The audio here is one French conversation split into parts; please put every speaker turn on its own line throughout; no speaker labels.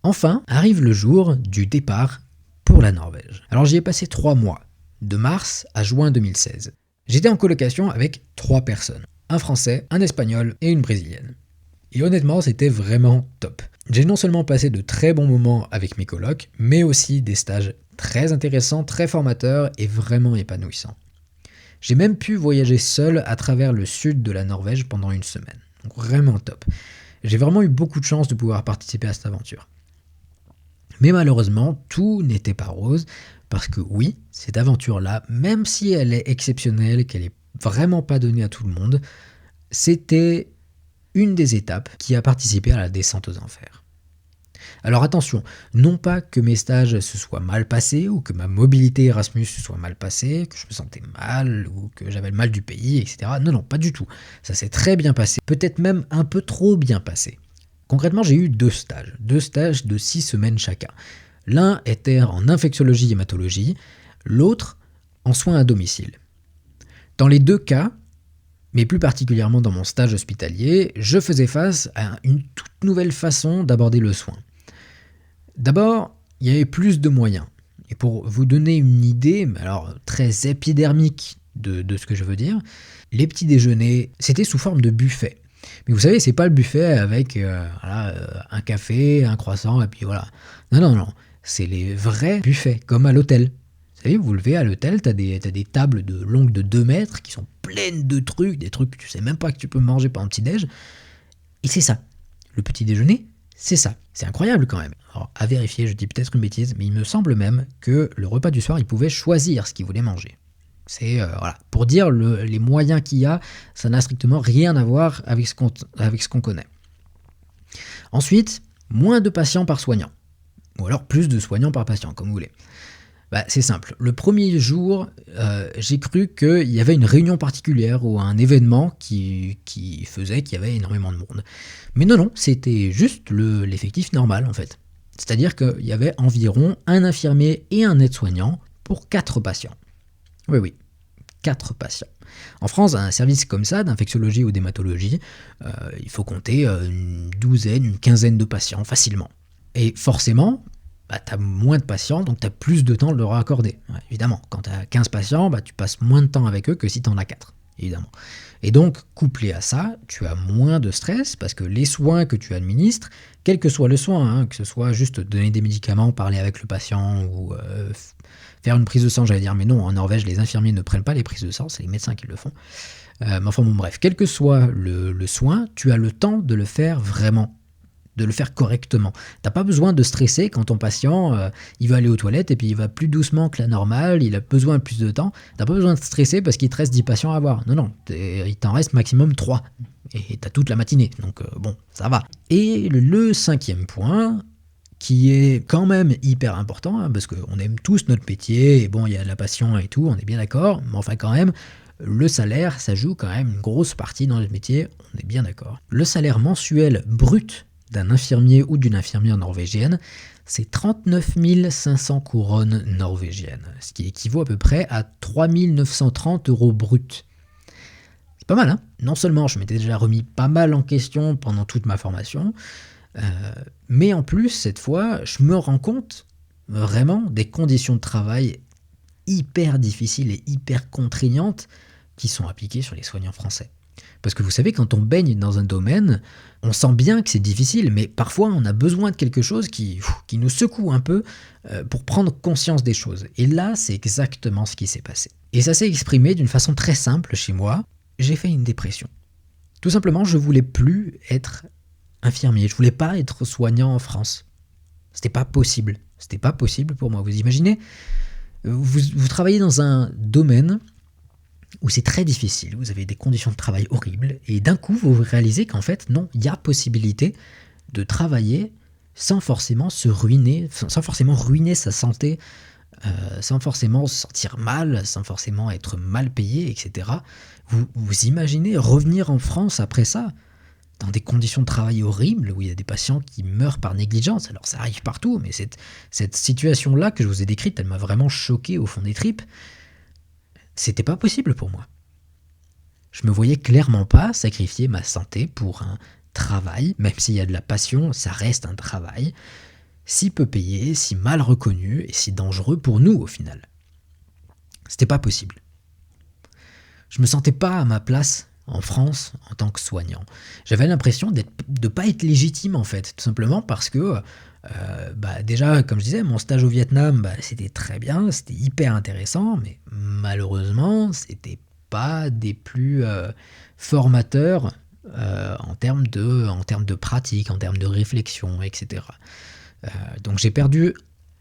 Enfin, arrive le jour du départ pour la Norvège. Alors j'y ai passé 3 mois, de mars à juin 2016. J'étais en colocation avec 3 personnes, un Français, un Espagnol et une Brésilienne. Et honnêtement, c'était vraiment top. J'ai non seulement passé de très bons moments avec mes colocs, mais aussi des stages très intéressants, très formateurs et vraiment épanouissants. J'ai même pu voyager seul à travers le sud de la Norvège pendant une semaine. Donc vraiment top. J'ai vraiment eu beaucoup de chance de pouvoir participer à cette aventure. Mais malheureusement, tout n'était pas rose, parce que oui, cette aventure-là, même si elle est exceptionnelle, qu'elle n'est vraiment pas donnée à tout le monde, c'était une des étapes qui a participé à la descente aux enfers. Alors attention, non pas que mes stages se soient mal passés, ou que ma mobilité Erasmus se soit mal passée, que je me sentais mal, ou que j'avais le mal du pays, etc. Non, pas du tout. Ça s'est très bien passé, peut-être même un peu trop bien passé. Concrètement, j'ai eu 2 stages de 6 semaines chacun. L'un était en infectiologie et hématologie, l'autre en soins à domicile. Dans les 2 cas, mais plus particulièrement dans mon stage hospitalier, je faisais face à une toute nouvelle façon d'aborder le soin. D'abord, il y avait plus de moyens. Et pour vous donner une idée, alors très épidermique de ce que je veux dire, les petits déjeuners, c'était sous forme de buffet. Mais vous savez, c'est pas le buffet avec un café, un croissant, et puis voilà. Non. C'est les vrais buffets, comme à l'hôtel. Vous savez, vous levez à l'hôtel, t'as des tables longues de 2 mètres qui sont pleines de trucs, des trucs que tu sais même pas que tu peux manger pendant le petit-déj. Et c'est ça. Le petit déjeuner, c'est ça. C'est incroyable quand même. Alors, à vérifier, je dis peut-être une bêtise, mais il me semble même que le repas du soir, il pouvait choisir ce qu'il voulait manger. C'est pour dire les moyens qu'il y a, ça n'a strictement rien à voir avec ce qu'on connaît. Ensuite, moins de patients par soignant. Ou alors plus de soignants par patient, comme vous voulez. C'est simple. Le premier jour, j'ai cru qu'il y avait une réunion particulière ou un événement qui faisait qu'il y avait énormément de monde. Mais non, c'était juste l'effectif normal en fait. C'est-à-dire qu'il y avait environ un infirmier et un aide-soignant pour 4 patients. Oui, 4 patients. En France, un service comme ça, d'infectiologie ou d'hématologie, il faut compter une douzaine, une quinzaine de patients facilement. Et forcément, tu as moins de patients, donc tu as plus de temps de leur accorder. Ouais, évidemment, quand tu as 15 patients, tu passes moins de temps avec eux que si tu en as 4, évidemment. Et donc, couplé à ça, tu as moins de stress, parce que les soins que tu administres, quel que soit le soin, que ce soit juste donner des médicaments, parler avec le patient, ou faire une prise de sang, j'allais dire, mais non, en Norvège, les infirmiers ne prennent pas les prises de sang, c'est les médecins qui le font. Bref, quel que soit le soin, tu as le temps de le faire vraiment, de le faire correctement. T'as pas besoin de stresser quand ton patient il va aller aux toilettes et puis il va plus doucement que la normale, il a besoin de plus de temps. T'as pas besoin de stresser parce qu'il te reste 10 patients à voir. Non, il t'en reste maximum 3. Et t'as toute la matinée, donc ça va. Et le 5e point, qui est quand même hyper important, parce qu'on aime tous notre métier, et bon, il y a la passion et tout, on est bien d'accord, mais enfin quand même, le salaire, ça joue quand même une grosse partie dans notre métier, on est bien d'accord. Le salaire mensuel brut d'un infirmier ou d'une infirmière norvégienne, c'est 39 500 couronnes norvégiennes, ce qui équivaut à peu près à 3 930 € bruts. C'est pas mal, hein ? Non seulement je m'étais déjà remis pas mal en question pendant toute ma formation, mais en plus, cette fois, je me rends compte vraiment des conditions de travail hyper difficiles et hyper contraignantes qui sont appliquées sur les soignants français. Parce que vous savez, quand on baigne dans un domaine, on sent bien que c'est difficile, mais parfois on a besoin de quelque chose qui nous secoue un peu pour prendre conscience des choses. Et là, c'est exactement ce qui s'est passé. Et ça s'est exprimé d'une façon très simple chez moi. J'ai fait une dépression. Tout simplement, je voulais plus être infirmier. Je voulais pas être soignant en France. C'était pas possible. C'était pas possible pour moi. Vous imaginez, vous travaillez dans un domaine où c'est très difficile, vous avez des conditions de travail horribles, et d'un coup, vous réalisez qu'en fait, non, il y a possibilité de travailler sans forcément se ruiner, sans forcément ruiner sa santé, sans forcément se sentir mal, sans forcément être mal payé, etc. Vous imaginez revenir en France après ça, dans des conditions de travail horribles, où il y a des patients qui meurent par négligence. Alors ça arrive partout, mais cette situation-là que je vous ai décrite, elle m'a vraiment choqué au fond des tripes. C'était pas possible pour moi. Je me voyais clairement pas sacrifier ma santé pour un travail, même s'il y a de la passion, ça reste un travail. si peu payé, si mal reconnu et si dangereux pour nous au final. C'était pas possible. Je me sentais pas à ma place en France en tant que soignant. J'avais l'impression de pas être légitime en fait, tout simplement parce que déjà, comme je disais, mon stage au Vietnam, c'était très bien, c'était hyper intéressant, mais malheureusement, c'était pas des plus formateurs en termes de pratique, en termes de réflexion, etc. Donc j'ai perdu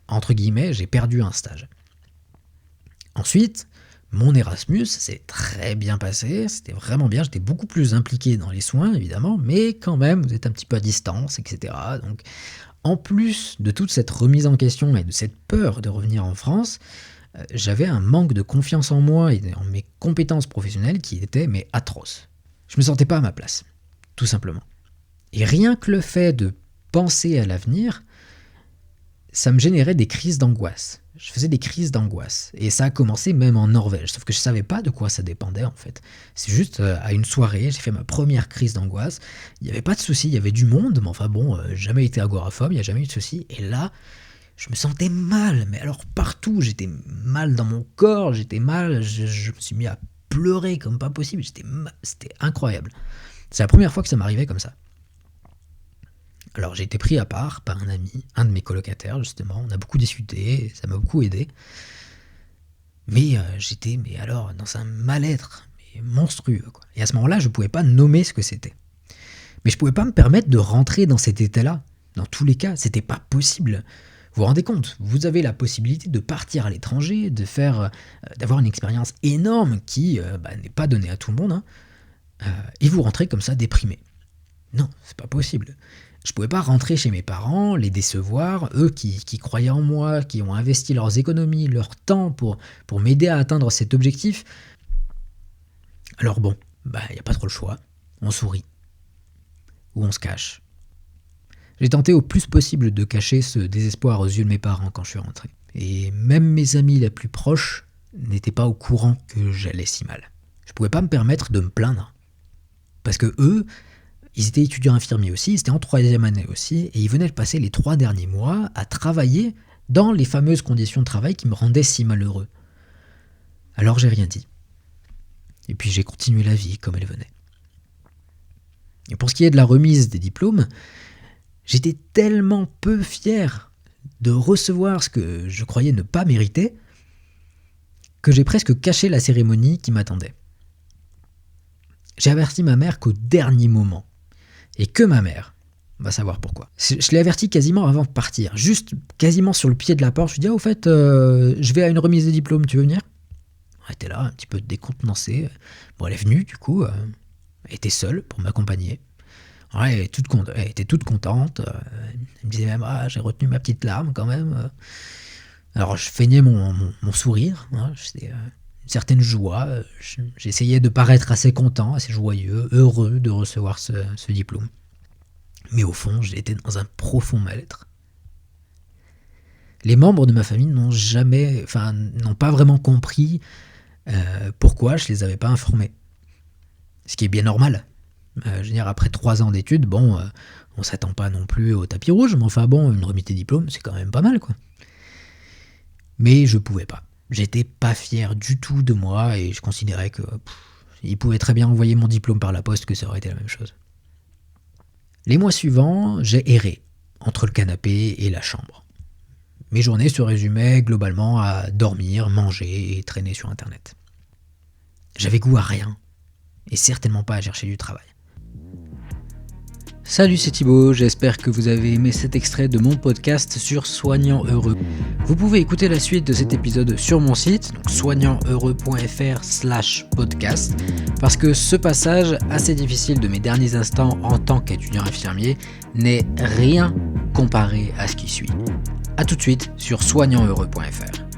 un stage. Ensuite, mon Erasmus s'est très bien passé, c'était vraiment bien, j'étais beaucoup plus impliqué dans les soins évidemment, mais quand même, vous êtes un petit peu à distance, etc. Donc, en plus de toute cette remise en question et de cette peur de revenir en France, j'avais un manque de confiance en moi et en mes compétences professionnelles qui était atroce. Je me sentais pas à ma place, tout simplement. Et rien que le fait de penser à l'avenir, ça me générait des crises d'angoisse. Je faisais des crises d'angoisse. Et ça a commencé même en Norvège. Sauf que je ne savais pas de quoi ça dépendait en fait. C'est juste à une soirée, j'ai fait ma première crise d'angoisse. Il n'y avait pas de souci, il y avait du monde. Mais enfin bon, jamais été agoraphobe, il n'y a jamais eu de souci. Et là, je me sentais mal. Mais alors partout, j'étais mal dans mon corps, j'étais mal. Je me suis mis à pleurer comme pas possible. C'était incroyable. C'est la première fois que ça m'arrivait comme ça. Alors j'ai été pris à part par un ami, un de mes colocataires justement, on a beaucoup discuté, ça m'a beaucoup aidé. Mais j'étais dans un mal-être monstrueux, quoi. Et à ce moment-là, je ne pouvais pas nommer ce que c'était. Mais je ne pouvais pas me permettre de rentrer dans cet état-là. Dans tous les cas, c'était pas possible. Vous vous rendez compte, vous avez la possibilité de partir à l'étranger, d'avoir une expérience énorme qui n'est pas donnée à tout le monde, et vous rentrez comme ça déprimé. Non, c'est pas possible. Je pouvais pas rentrer chez mes parents, les décevoir, eux qui croyaient en moi, qui ont investi leurs économies, leur temps pour m'aider à atteindre cet objectif. Alors bon, y a pas trop le choix. On sourit. Ou on se cache. J'ai tenté au plus possible de cacher ce désespoir aux yeux de mes parents quand je suis rentré. Et même mes amis les plus proches n'étaient pas au courant que j'allais si mal. Je pouvais pas me permettre de me plaindre. Parce que eux, ils étaient étudiants infirmiers aussi, ils étaient en 3e année aussi, et ils venaient de passer les 3 derniers mois à travailler dans les fameuses conditions de travail qui me rendaient si malheureux. Alors j'ai rien dit. Et puis j'ai continué la vie comme elle venait. Et pour ce qui est de la remise des diplômes, j'étais tellement peu fier de recevoir ce que je croyais ne pas mériter que j'ai presque caché la cérémonie qui m'attendait. J'ai averti ma mère qu'au dernier moment. Et que ma mère va savoir pourquoi. Je l'ai averti quasiment avant de partir, juste quasiment sur le pied de la porte. Je lui ai dit, au fait, je vais à une remise de diplôme, tu veux venir ? Elle était là, un petit peu décontenancée. Bon, elle est venue, du coup, elle était seule pour m'accompagner. Ouais, elle était toute contente. Elle me disait même, j'ai retenu ma petite larme quand même. Alors, je feignais mon sourire, c'était une certaine joie. J'essayais de paraître assez content, assez joyeux, heureux de recevoir ce diplôme. Mais au fond, j'étais dans un profond mal-être. Les membres de ma famille n'ont pas vraiment compris pourquoi je les avais pas informés. Ce qui est bien normal. Je veux dire, après 3 ans d'études, on s'attend pas non plus au tapis rouge, mais enfin bon, une remise de diplôme, c'est quand même pas mal, quoi. Mais je pouvais pas. J'étais pas fier du tout de moi et je considérais que il pouvait très bien envoyer mon diplôme par la poste, que ça aurait été la même chose. Les mois suivants, j'ai erré entre le canapé et la chambre. Mes journées se résumaient globalement à dormir, manger et traîner sur Internet. J'avais goût à rien et certainement pas à chercher du travail. Salut, c'est Thibaut, j'espère que vous avez aimé cet extrait de mon podcast sur Soignant Heureux. Vous pouvez écouter la suite de cet épisode sur mon site, donc soignantheureux.fr/podcast, parce que ce passage assez difficile de mes derniers instants en tant qu'étudiant infirmier n'est rien comparé à ce qui suit. A tout de suite sur soignantheureux.fr.